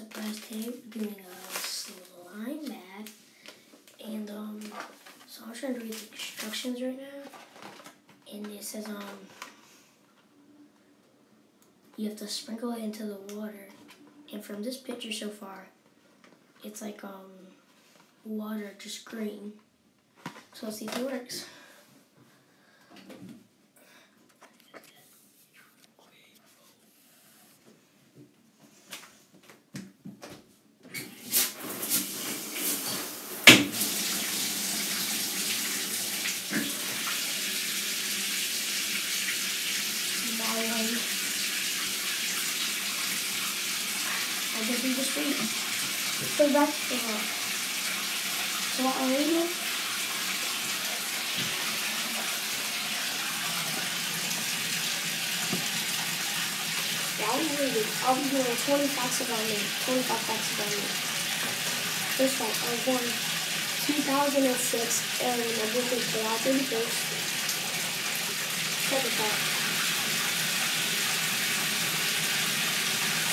surprise tape doing a slime bath, and so I'm trying to read the instructions right now, and it says you have to sprinkle it into the water, and from this picture so far, it's like water, just green. So let's see if it works. I guess we just wait. So that's so what I'm reading. I'll be doing 20 facts about me. 25 facts about me. First fact, I was born 2006 and my birthday is July 31st. Second fact.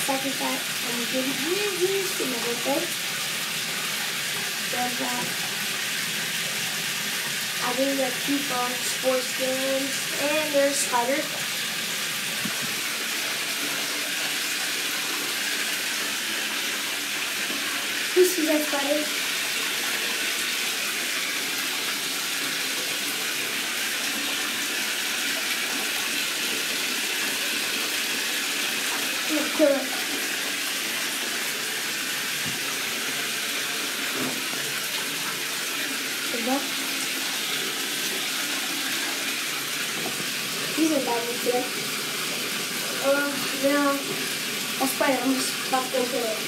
Second fact, I'm getting years for my birthday. Third fact, I really like FIFA, sports games, and there's spiders. This is that spider. I'm gonna kill it. These are bad ones today. Now, that spider, I'm just about to go kill it.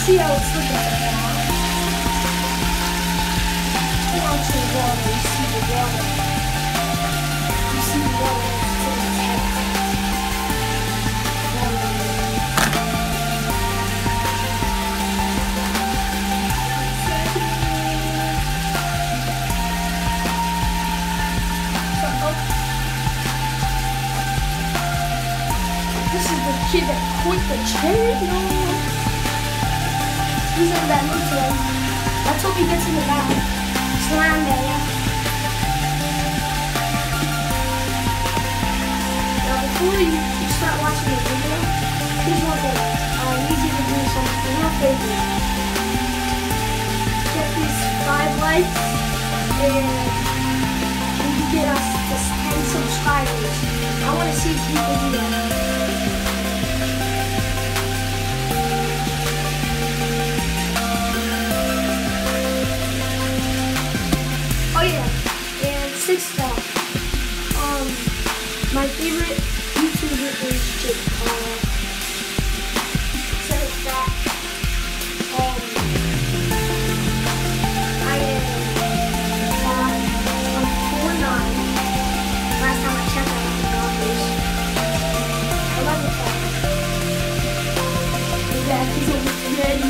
See how it's looking right now. Watch the water, you see the water. You see the water, it's in its head. This is the kid that quit the channel. He's in that mood today. Let's hope he gets in the bath. Slam there, yeah. Now before you start watching the video, here's one thing. I need you to do something real favor. Get these 5 likes and you get us to 10 subscribers. I want to see people do that. Oh yeah, and 6th fact. My favorite YouTuber is Jake Paul. 7th fact. I am 4'9". Last time I checked, I was in the office. 11th fact. Yeah, he's almost ready.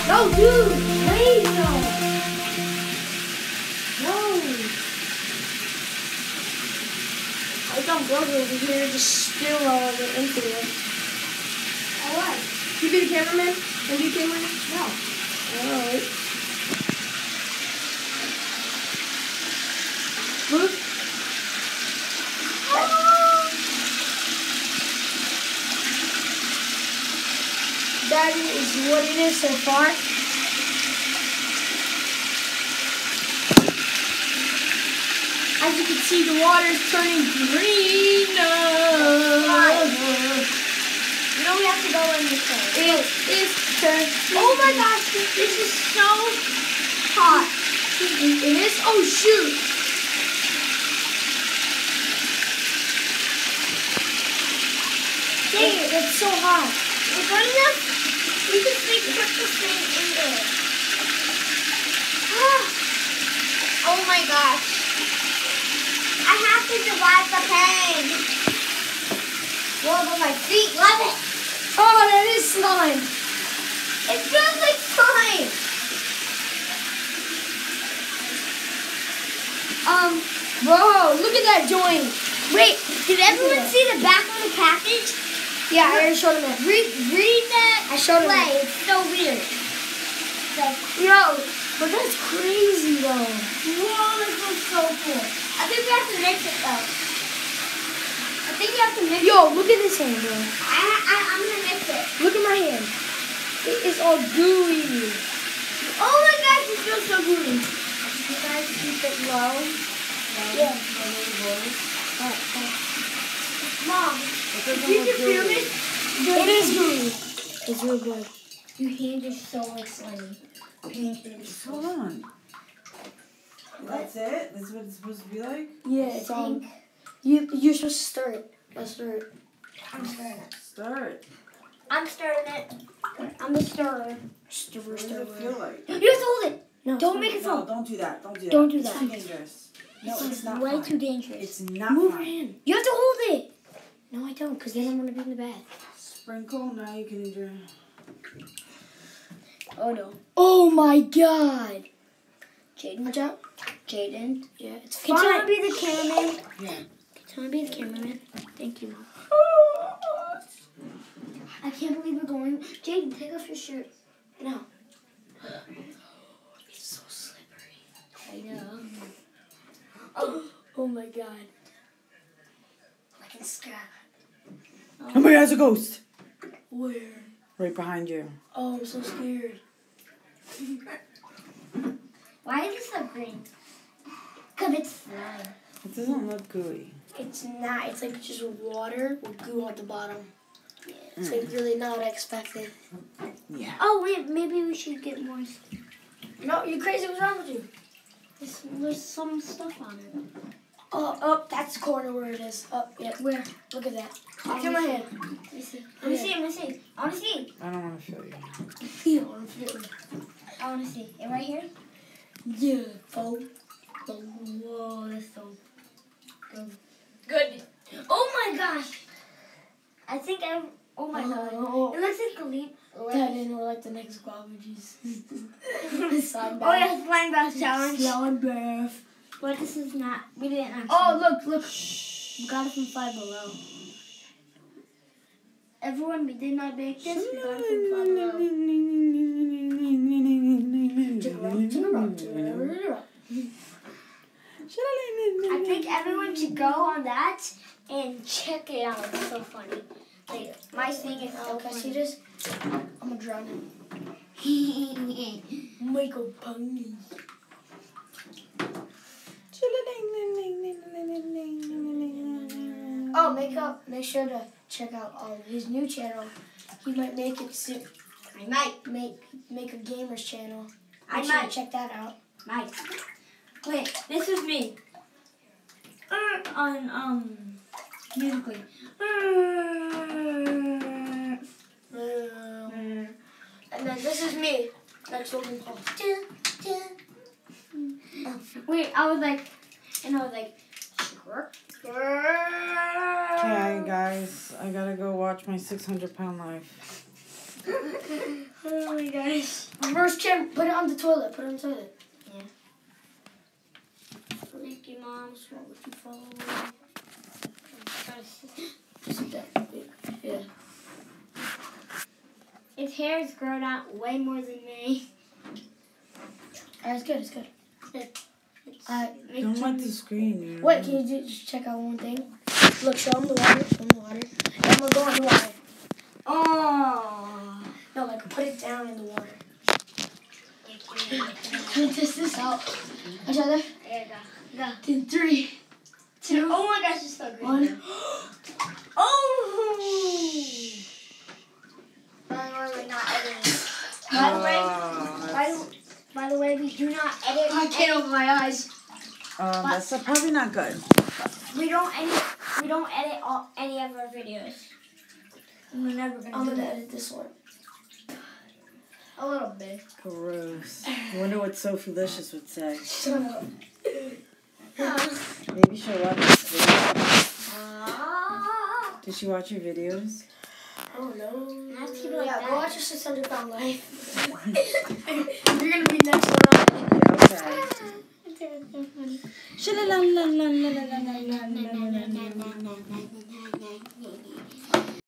No, dude, please no. No. I got brother over here just spill all of it into it. Alright. You be the cameraman? Can you be the cameraman? No. Alright. Look. That is what it is so far. As you can see, the water is turning green. You know we have to go in this way. It is turning. Oh my gosh, this is so hot. It is? Oh shoot. Dang it, it's so hot. We're good enough. We can sleep put this thing in there. Oh my gosh. I have to survive the pain. Whoa, but my feet love it. Oh, that is slime. It feels like slime. Whoa, look at that joint. Wait, did everyone see the back of the package? Yeah, I already showed him that. Read that I showed him play. that. It's so weird. It's like, Yo, but that's crazy though. whoa, this looks so cool. I think we have to mix it though. I think we have to mix it. Yo, look at this hand, bro. I'm gonna mix it. Look at my hand. It is all gooey. Oh my gosh, it feels so gooey. You guys keep it low. Yeah. Mom, did you feel it? It is gooey. It's real good. Your hands are so like slimy. Hold on. That's it? That's what it's supposed to be like? Yeah, it's you're supposed to stir it. Let's stir it. I'm stirring it. Start. I'm stirring it. I'm the stirrer. Stir, What does stir, it feel like? You have to hold it. No, Don't make it No, fall. don't do that. Don't do that. Don't do It's that. too dangerous. No, it's not way fine. too dangerous. It's not Move your fine. hand. You have to hold it. No, I don't, because then I'm gonna be in the bath. Sprinkle, now you can enjoy. Oh no. Oh my god. Jaden. Watch out. Jaden. Yeah, it's Can fine. someone be the cameraman? Yeah. Can someone be the cameraman? Thank you, Mom. Oh. I can't believe we're going. Jaden, take off your shirt. No. It's so slippery. I know. Oh my god. Like in Sky. Oh my god, there's a ghost! Where? Right behind you. Oh, I'm so scared. Why is it so green? Because it's slime. It doesn't look gooey. It's not. It's like just water with goo at the bottom. It's like really not what I expected. Yeah. Oh, wait, maybe we should get more. No, you're crazy. What's wrong with you? There's some stuff on it. Oh, that's the corner where it is. Oh, yeah. Where? Look at that. Look at my hand. Let me see. Let me see. Let me see. I want to see. I don't want to feel you. Feel. I'm feeling. I want to see. It right here? Yeah. Oh. Whoa, that's so good. Good. Oh my gosh. I think I. Oh my god. Oh. It looks like a leaf. That didn't look like the next guava juice. Slime Oh, bath. yeah, slime bath challenge. Slime bath. But this is not. We didn't actually. Oh, look. We got it from Five Below. Everyone, we did not bake this. We got it from Five Below. I think everyone should go on that and check it out. It's so funny. Like, my thing is so Can I see funny. this? I'm gonna drown him. Michael Pony. Oh, make sure to check out his new channel. He might make it soon. I might. Make a gamer's channel. I Make sure to might. check that out. Might. Wait, this is me. On musically. And then this is me. Next Logan Paul. Wait, I was like. Okay, guys, I gotta go watch my 600-pound life. Oh my gosh. Reverse cam. Put it on the toilet. Put it on the toilet. Yeah. Thank you, Mom. What's wrong with you, follow? Sit down. Yeah. His hair has grown out way more than me. Alright, it's good. Don't let the screen. Wait, can you just check out one thing? Look, show him the water. Show him the water. And I'm gonna go in the water. Oh. No, like put it down in the water. Can you test this out? Watch out there. There you go. In 3, 2, Oh my gosh, it's so green. 1. Oh. By the way, we're not editing. By the way, we do not edit. I can't open my eyes. That's probably not good. We don't edit any of our videos. I'm never gonna I'm do gonna that. edit this one. A little bit. Gross. I wonder what Sophie Licious would say. Shut up. Maybe she'll watch this video. Ah. Did she watch your videos? Oh no. Have to keep it like Yeah, that. go watch your 600 Pound Life. You're gonna be next one on. Okay. Sha-la-la-la-la-la-la-la-la-la-la-la-la.